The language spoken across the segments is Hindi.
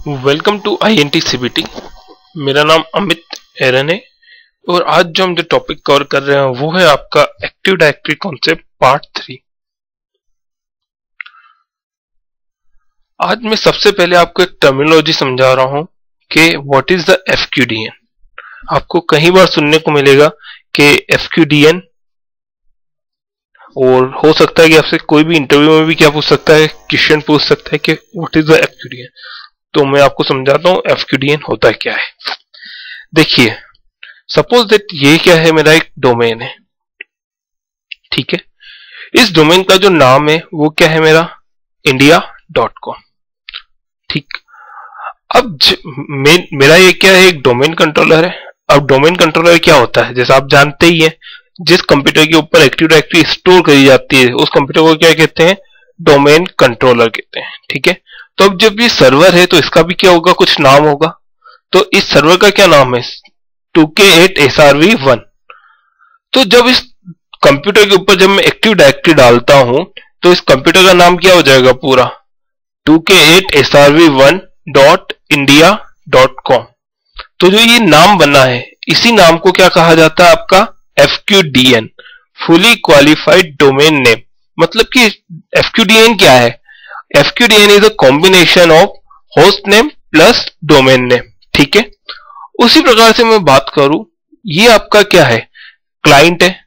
Welcome to INT CBT। मेरा नाम अमित एरन है और आज जो हम टॉपिक कवर कर रहे हैं वो है आपका एक्टिव डायरेक्टरी कॉन्सेप्ट पार्ट 3। आज मैं सबसे पहले आपको एक टर्मिनोलॉजी समझा रहा हूं कि व्हाट इज द FQDN। आपको कई बार सुनने को मिलेगा कि FQDN, और हो सकता है कि आपसे कोई भी इंटरव्यू में भी क्या पूछ सकता है, क्वेश्चन पूछ सकता है कि व्हाट इज द FQDN। तो मैं आपको समझाता हूं FQDN होता है क्या है। देखिए, सपोज दैट ये क्या है, मेरा एक डोमेन है, ठीक है। इस डोमेन का जो नाम है वो क्या है, मेरा india.com, ठीक। अब मेरा ये क्या है, एक डोमेन कंट्रोलर है। अब डोमेन कंट्रोलर क्या होता है, जैसा आप जानते ही हैं, जिस कंप्यूटर के ऊपर एक्टिव डायरेक्टरी स्टोर करी जाती है उस कंप्यूटर को क्या कहते हैं, डोमेन कंट्रोलर कहते हैं, ठीक है। तो अब जब ये सर्वर है तो इसका भी क्या होगा, कुछ नाम होगा। तो इस सर्वर का क्या नाम है, 2K8SRV1। तो जब इस कंप्यूटर के ऊपर जब मैं एक्टिव डायरेक्टरी डालता हूं तो इस कंप्यूटर का नाम क्या हो जाएगा, पूरा 2K8SRV1.india.com। तो जो ये नाम बना है इसी नाम को क्या कहा जाता है, आपका FQDN, fully qualified domain name. मतलब कि FQDN क्या है, FQDN is a combination of host name plus domain name, ठीक है। उसी प्रकार से मैं बात करूं, ये आपका क्या है, क्लाइंट है,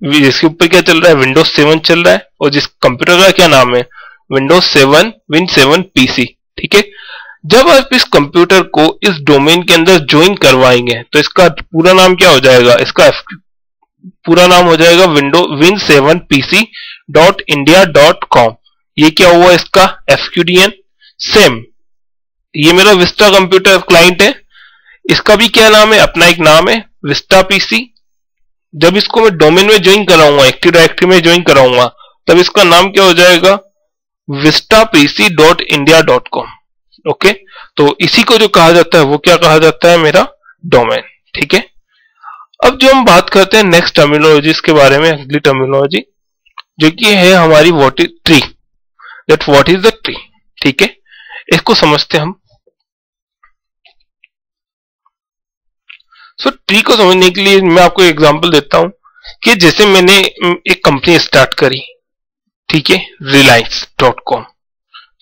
जिसके ऊपर क्या चल रहा है, विंडोज 7 चल रहा है, और जिस कंप्यूटर का क्या नाम है, विंडोज 7 Win7 PC, ठीक है। जब आप इस कंप्यूटर को इस डोमेन के अंदर ज्वाइन करवाएंगे तो इसका पूरा नाम क्या हो जाएगा, इसका पूरा नाम हो जाएगा Win7 PC.india.com। ये क्या हुआ, इसका FQDN। सेम ये मेरा विस्टा कंप्यूटर क्लाइंट है, इसका भी क्या नाम है, अपना एक नाम है, विस्टा PC। जब इसको मैं डोमेन में ज्वाइन कराऊंगा, एक्टिव डायरेक्टरी में ज्वाइन कराऊंगा, तब इसका नाम क्या हो जाएगा, vistapc.india.com। ओके, तो इसी को जो कहा जाता है वो क्या कहा जाता है, मेरा डोमेन, ठीक है। अब जो हम बात करते हैं नेक्स्ट टर्मिनोलॉजी के बारे में, अगली टर्मिनोलॉजी जो कि है हमारी what is tree, that what is the tree, ठीक है। इसको समझते हैं हम। सो ट्री को समझने के लिए मैं आपको एग्जांपल देता हूं कि जैसे मैंने एक कंपनी स्टार्ट करी, ठीक है, Reliance.com,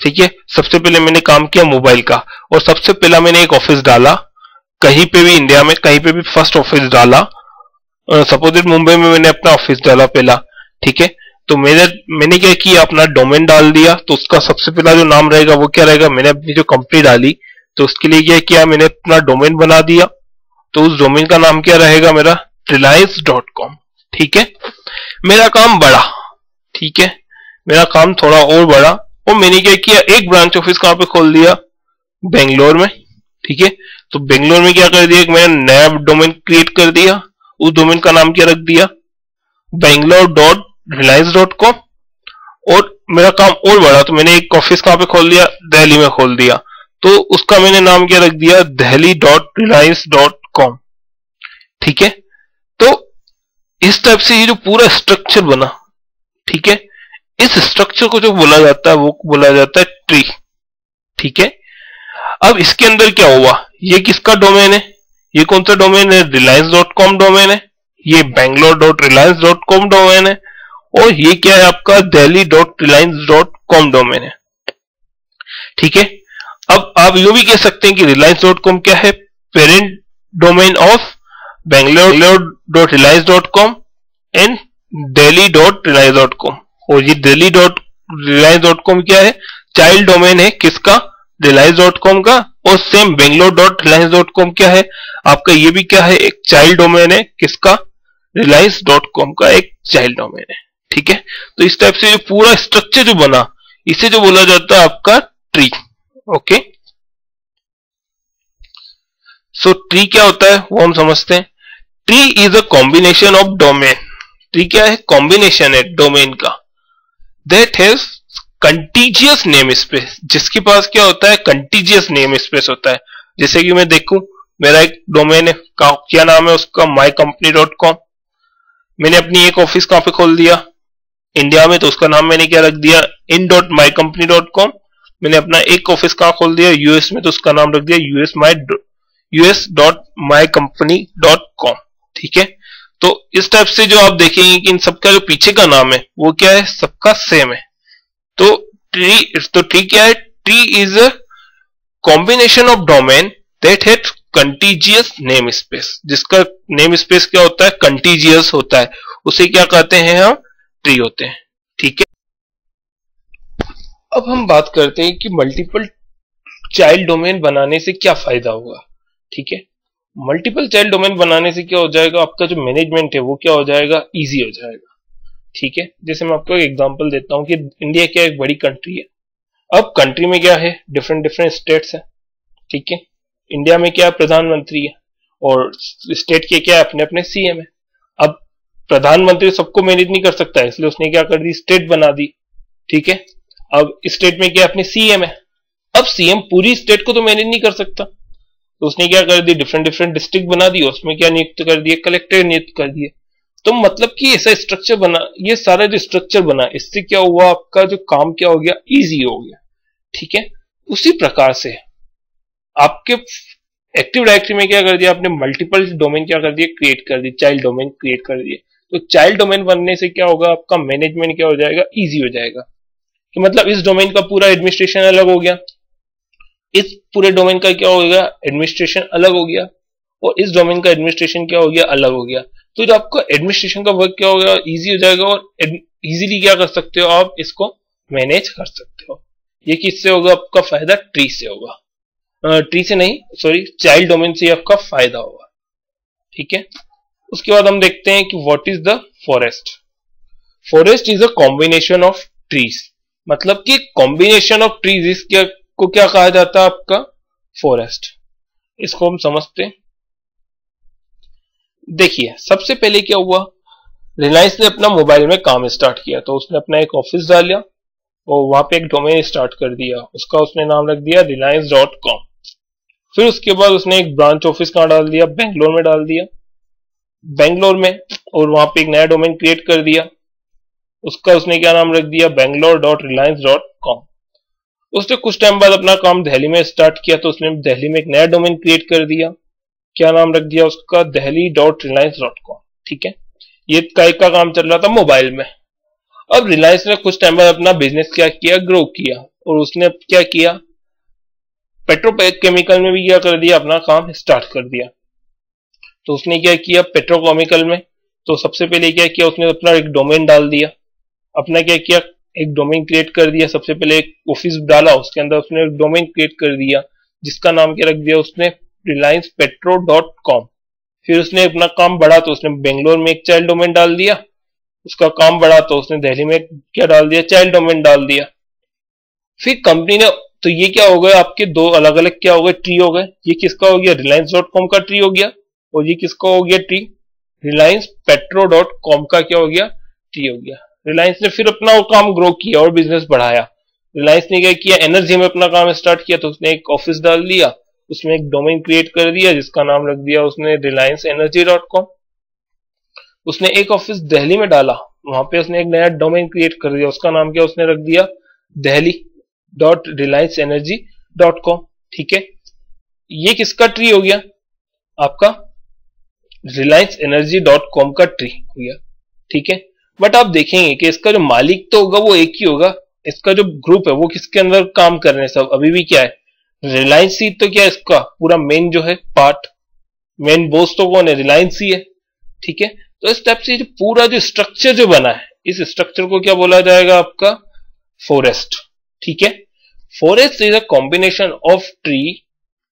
ठीक है। सबसे पहले मैंने काम किया मोबाइल का, और सबसे पहला मैंने एक ऑफिस डाला कहीं पे भी इंडिया में, कहीं पे भी फर्स्ट ऑफिस डाला। सपोज मुंबई में मैंने अपना ऑफिस डाला पहला, ठीक है। तो मैंने क्या किया, अपना डोमेन डाल दिया। तो उसका सबसे पहला जो नाम रहेगा वो क्या रहेगा, मैंने अपनी जो कंपनी डाली तो उसके लिए क्या किया, मैंने अपना डोमेन बना दिया। तो उस डोमेन का नाम क्या रहेगा, मेरा Reliance.com, ठीक है। मेरा काम बढ़ा, ठीक है, मेरा काम थोड़ा और बढ़ा, और मैंने क्या किया, एक ब्रांच ऑफिस कहां पे खोल दिया, बेंगलोर में, ठीक है। तो बेंगलोर में क्या कर दिया, मैंने नया डोमेन क्रिएट कर दिया। उस डोमेन का नाम क्या रख दिया, Bangalore.Reliance.com। और मेरा काम और बढ़ा, तो मैंने एक ऑफिस कहां पे खोल दिया, दिल्ली में खोल दिया। तो उसका मैंने नाम क्या रख दिया, Delhi.Reliance.com, ठीक है। तो इस टाइप से ये जो पूरा स्ट्रक्चर बना, ठीक है, इस स्ट्रक्चर को जो बोला जाता है वो बोला जाता है ट्री, ठीक है। अब इसके अंदर क्या हुआ, ये किसका डोमेन है, ये कौन सा डोमेन है, Reliance.com डोमेन है, ये Bangalore.Reliance.com डोमेन है, और ये क्या है, आपका Delhi.Reliance.com डोमेन है, ठीक है। अब आप यो भी कह सकते हैं कि Reliance.com क्या है, parent domain of Bangalore.Reliance.com and Delhi.Reliance.com। और ये Delhi.Reliance.com क्या है, चाइल्ड डोमेन है किसका, Reliance.com का। और सेम Bangalore.Reliance.com क्या है आपका, ये भी क्या है, एक चाइल्ड डोमेन है किसका, Reliance.com का एक चाइल्ड डोमेन है, ठीक है। तो इस टाइप से जो पूरा स्ट्रक्चर जो बना, इसे जो बोला जाता है आपका ट्री, ओके। सो ट्री क्या होता है वो हम समझते हैं। Tree is a combination of domain, tree क्या है, कॉम्बिनेशन है डोमेन का, that has contiguous name space, जिसके पास क्या होता है, कंटीजियस नेम स्पेस होता है। जैसे कि मैं देखूं, मेरा एक डोमेन है, क्या नाम है उसका, mycompany.com। मैंने अपनी एक ऑफिस कहां पे खोल दिया, इंडिया में, तो उसका नाम मैंने क्या रख दिया, in.mycompany.com। मैंने अपना एक ऑफिस कहाँ खोल दिया, यूएस में, तो उसका नाम रख दिया us.mycompany.com। ठीक है, तो इस टाइप से जो आप देखेंगे कि इन सबका जो पीछे का नाम है वो क्या है, सबका सेम है। तो ट्री क्या है, tree is a combination of domain that has contiguous name space, जिसका नेम स्पेस क्या होता है, कंटीजियस होता है, उसे क्या कहते हैं हम, ट्री होते हैं। ठीक है, अब हम बात करते हैं कि मल्टीपल चाइल्ड डोमेन बनाने से क्या फायदा होगा। ठीक है, मल्टीपल चाइल्ड डोमेन बनाने से क्या हो जाएगा, आपका जो मैनेजमेंट है वो क्या हो जाएगा, इजी हो जाएगा। ठीक है, जैसे मैं आपको एक एग्जांपल देता हूं कि इंडिया क्या एक बड़ी कंट्री है। अब कंट्री में क्या है, डिफरेंट डिफरेंट स्टेट्स है। ठीक है, इंडिया में क्या प्रधानमंत्री है और स्टेट के क्या अपने अपने सीएम है। अब प्रधानमंत्री सबको मैनेज नहीं कर सकता है, इसलिए उसने क्या कर दी, स्टेट बना दी। ठीक है, अब स्टेट में क्या अपने सीएम है। अब सीएम पूरी स्टेट को तो मैनेज नहीं कर सकता, तो उसने क्या कर दी, डिफरेंट डिफरेंट डिस्ट्रिक्ट बना दी, उसमें क्या नियुक्त कर दिए, कलेक्टर नियुक्त कर दिए। तो मतलब कि ऐसा स्ट्रक्चर बना, ये सारा जो स्ट्रक्चर बना, इससे क्या हुआ, आपका जो काम क्या हो गया, इजी हो गया। ठीक है, उसी प्रकार से आपके एक्टिव डायरेक्टरी में क्या कर दिया आपने, मल्टीपल डोमेन क्या कर दिए, क्रिएट कर दी, चाइल्ड डोमेन क्रिएट कर दिए। तो चाइल्ड डोमेन बनने से क्या होगा, आपका मैनेजमेंट क्या हो जाएगा, इजी हो जाएगा। कि मतलब इस डोमेन का पूरा एडमिनिस्ट्रेशन अलग हो गया, इस पूरे डोमेन का क्या हो गया, एडमिनिस्ट्रेशन अलग हो गया, और इस डोमेन का एडमिनिस्ट्रेशन क्या हो गया, अलग हो गया। तो जो आपका एडमिनिस्ट्रेशन का वर्क क्या होगा, इजी हो जाएगा, और इजीली क्या कर सकते हो आप, इसको मैनेज कर सकते हो। ये किससे होगा, आपका फायदा ट्री से होगा, ट्री से नहीं, सॉरी, चाइल्ड डोमेन से आपका फायदा होगा। ठीक है, उसके बाद हम देखते हैं कि what is the forest. Forest is a combination of trees, मतलब कि कॉम्बिनेशन ऑफ ट्रीज, इसके को क्या कहा जाता है, आपका फॉरेस्ट। इसको हम समझते हैं। देखिए, सबसे पहले क्या हुआ, रिलायंस ने अपना मोबाइल में काम स्टार्ट किया, तो उसने अपना एक ऑफिस डाला और वहां पे एक डोमेन स्टार्ट कर दिया, उसका उसने नाम रख दिया reliance.com। फिर उसके बाद उसने एक ब्रांच ऑफिस कहां डाल दिया, बेंगलोर में डाल दिया, बेंगलोर में, और वहां पे एक नया डोमेन क्रिएट कर दिया, उसका उसने क्या नाम रख दिया, bangalore.reliance.com। उसने कुछ टाइम बाद अपना काम दिल्ली में स्टार्ट किया, तो उसने दिल्ली में एक नया डोमेन क्रिएट कर दिया, क्या नाम रख दिया उसका, delhi.reliance.com। ठीक है, ये काय का काम चल रहा था मोबाइल में। अब रिलायंस ने कुछ टाइम बाद अपना बिजनेस क्या किया, ग्रो किया, और उसने क्या किया, पेट्रोकेमिकल में भी क्या कर दिया, अपना काम स्टार्ट कर दिया। तो उसने क्या किया, पेट्रोकेमिकल में तो सबसे पहले क्या किया, उसने अपना एक डोमेन डाल दिया, अपना क्या किया, एक डोमेन क्रिएट कर दिया। सबसे पहले एक ऑफिस डाला, उसके अंदर उसने एक डोमेन क्रिएट कर दिया, जिसका नाम क्या रख दिया उसने, reliancepetro.com। फिर उसने अपना काम बढ़ा, तो उसने बेंगलोर में एक चाइल्ड डोमेन डाल दिया, उसका काम बढ़ा तो उसने दिल्ली में क्या डाल दिया, चाइल्ड डोमेन डाल दिया। फिर कंपनी ने, तो ये क्या हो गया, आपके दो अलग अलग क्या हो गए, ट्री हो गए। ये किसका हो गया, reliance.com का ट्री हो गया, और ये किसका हो गया ट्री, reliancepetro.com का क्या हो गया, ट्री हो गया। रिलायंस ने फिर अपना काम ग्रो किया और बिजनेस बढ़ाया। रिलायंस ने क्या किया, एनर्जी में अपना काम स्टार्ट किया, तो उसने एक ऑफिस डाल दिया, उसमें एक डोमेन क्रिएट कर दिया, जिसका नाम रख दिया उसने relianceenergy.com। उसने एक ऑफिस दिल्ली में डाला, वहां पे उसने एक नया डोमेन क्रिएट कर दिया, उसका नाम क्या उसने रख दिया, delhi.relianceenergy.com। ठीक है, ये किसका ट्री हो गया, आपका relianceenergy.com का ट्री हो गया। ठीक है, बट आप देखेंगे कि इसका जो मालिक तो होगा वो एक ही होगा, इसका जो ग्रुप है वो किसके अंदर काम कर रहे हैं सब अभी भी क्या है, रिलायंस ही तो क्या है, इसका पूरा मेन जो है पार्ट, मेन बॉस तो कौन है, रिलायंस ही है। ठीक है, तो इस टाइप से जो पूरा जो स्ट्रक्चर जो बना है, इस स्ट्रक्चर को क्या बोला जाएगा, आपका फॉरेस्ट। ठीक है, forest is a combination of tree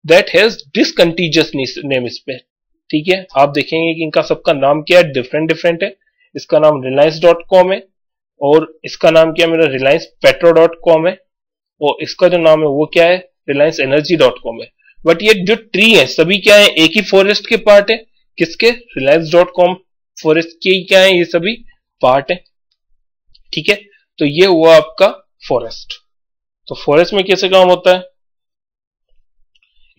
that has discontiguous namespace. ठीक है, आप देखेंगे कि इनका सबका नाम क्या है, डिफरेंट डिफरेंट है। इसका नाम reliance.com है, और इसका नाम क्या है मेरा, reliancepetro.com है, और इसका जो नाम है वो क्या है, relianceenergy.com है। बट ये जो ट्री है सभी क्या है, एक ही फॉरेस्ट के पार्ट है, किसके, reliance.com फॉरेस्ट के क्या है, ये सभी पार्ट है। ठीक है, तो ये हुआ आपका फॉरेस्ट। तो फॉरेस्ट में कैसे काम होता है,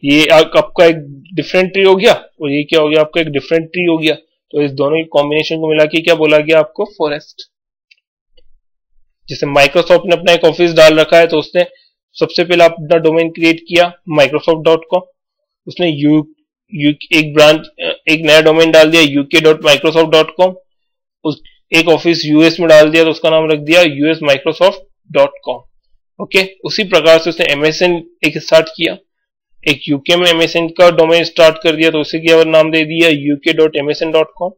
ये आपका एक डिफरेंट ट्री हो गया, और ये क्या हो गया, आपका एक डिफरेंट ट्री हो गया, तो इस दोनों की कॉम्बिनेशन को मिला के क्या बोला गया आपको, फॉरेस्ट। जैसे माइक्रोसॉफ्ट ने अपना एक ऑफिस डाल रखा है, तो उसने सबसे पहले अपना डोमेन क्रिएट किया microsoft.com, उसने एक नया डोमेन डाल दिया uk.microsoft.com, उस एक ऑफिस यूएस में डाल दिया तो उसका नाम रख दिया usmicrosoft.com। ओके, उसी प्रकार से उसने MSN एक स्टार्ट किया, एक यूके में MSN का डोमेन स्टार्ट कर दिया तो उसे क्या नाम दे दिया uk.msn.com।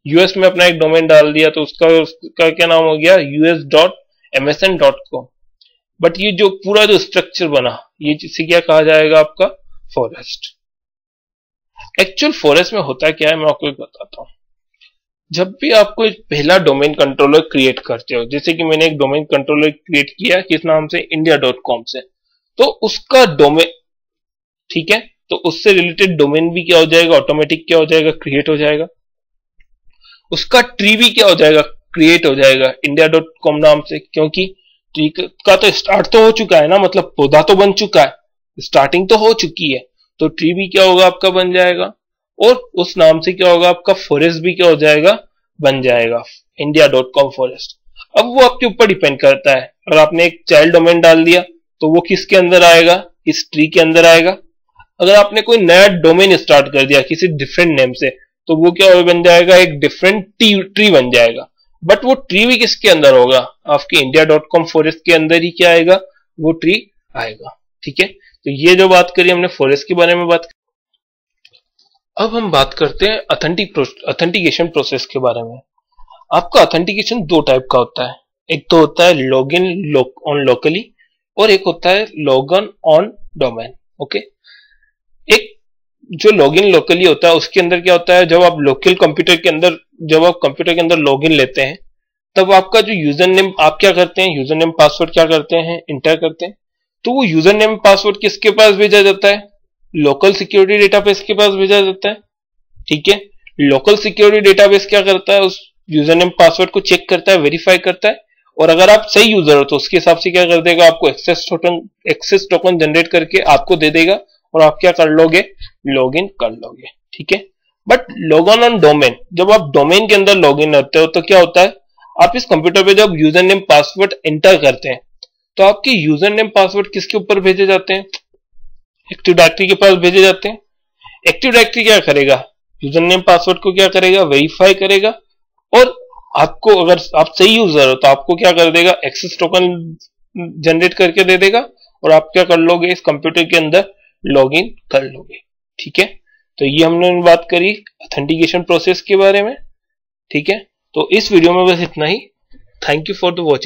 यूएस में अपना एक डोमेन डाल दिया तो उसका क्या नाम हो गया us.msn.com। बट ये जो पूरा जो स्ट्रक्चर बना, ये जिसे क्या कहा जाएगा आपका फॉरेस्ट। एक्चुअल फॉरेस्ट में होता क्या है मैं आपको एक बताता हूं। जब भी आपको एक पहला डोमेन कंट्रोलर क्रिएट करते हो, जैसे कि मैंने एक डोमेन कंट्रोलर क्रिएट किया किस नाम से india.com से, तो उसका डोमेन ठीक है, तो उससे रिलेटेड डोमेन भी क्या हो जाएगा ऑटोमेटिक क्या हो जाएगा क्रिएट हो जाएगा, उसका ट्री भी क्या हो जाएगा क्रिएट हो जाएगा india.com नाम से, क्योंकि ट्री का तो स्टार्ट तो हो चुका है ना, मतलब पौधा तो बन चुका है, स्टार्टिंग तो हो चुकी है, तो ट्री भी क्या होगा आपका बन जाएगा, और उस नाम से क्या होगा आपका फॉरेस्ट भी क्या हो जाएगा बन जाएगा india.com फॉरेस्ट। अब वो आपके ऊपर डिपेंड करता है, अगर आपने एक चाइल्ड डोमेन डाल दिया तो वो किसके अंदर आएगा, इस ट्री के अंदर आएगा। अगर आपने कोई नया डोमेन स्टार्ट कर दिया किसी डिफरेंट नेम से तो वो क्या बन जाएगा एक डिफरेंट ट्री बन जाएगा, बट वो ट्री भी किसके अंदर होगा आपके india.com फॉरेस्ट के अंदर ही क्या आएगा वो ट्री आएगा। ठीक है, तो ये जो बात करी हमने फॉरेस्ट के बारे में बात। अब हम बात करते हैं ऑथेंटिकेशन प्रोसेस के बारे में। आपका ऑथेंटिकेशन दो टाइप का होता है, एक तो होता है लॉगिन ऑन लोकली और एक होता है लॉगिन ऑन डोमेन। ओके, एक जो लॉगिन लोकली होता है उसके अंदर क्या होता है, जब आप लोकल कंप्यूटर के अंदर लॉगिन लेते हैं तब आपका जो यूजर नेम आप क्या करते हैं, यूजर नेम पासवर्ड क्या करते हैं इंटर करते हैं, तो वो यूजर नेम पासवर्ड किसके पास भेजा जाता है, लोकल सिक्योरिटी डेटाबेस के पास भेजा जाता है। ठीक है, लोकल सिक्योरिटी डेटाबेस क्या करता है, उस यूजर नेम पासवर्ड को चेक करता है, वेरीफाई करता है, और अगर आप सही यूजर हो तो उसके हिसाब से क्या कर देगा आपको एक्सेस टोकन जनरेट करके आपको दे देगा और आप क्या कर लोगे लॉगिन कर लोगे। ठीक है, बट लॉगिन ऑन डोमेन, जब आप डोमेन के अंदर लॉगिन होते हो तो क्या होता है, आप इस कंप्यूटर पे जब यूजर नेम पासवर्ड एंटर करते हैं तो आपके यूजर नेम पासवर्ड किसके ऊपर भेजे जाते हैं, एक्टिव डायरेक्टरी के पास भेजे जाते हैं। एक्टिव डायरेक्टरी क्या करेगा, यूजर नेम पासवर्ड को क्या करेगा वेरीफाई करेगा, और आपको अगर आप सही यूजर हो तो आपको क्या कर देगा एक्सेस टोकन जनरेट करके दे देगा और आप क्या कर लोगे इस कंप्यूटर के अंदर लॉगिन कर लोगे। ठीक है, तो ये हमने बात करी ऑथेंटिकेशन प्रोसेस के बारे में। ठीक है, तो इस वीडियो में बस इतना ही। Thank you for the watching.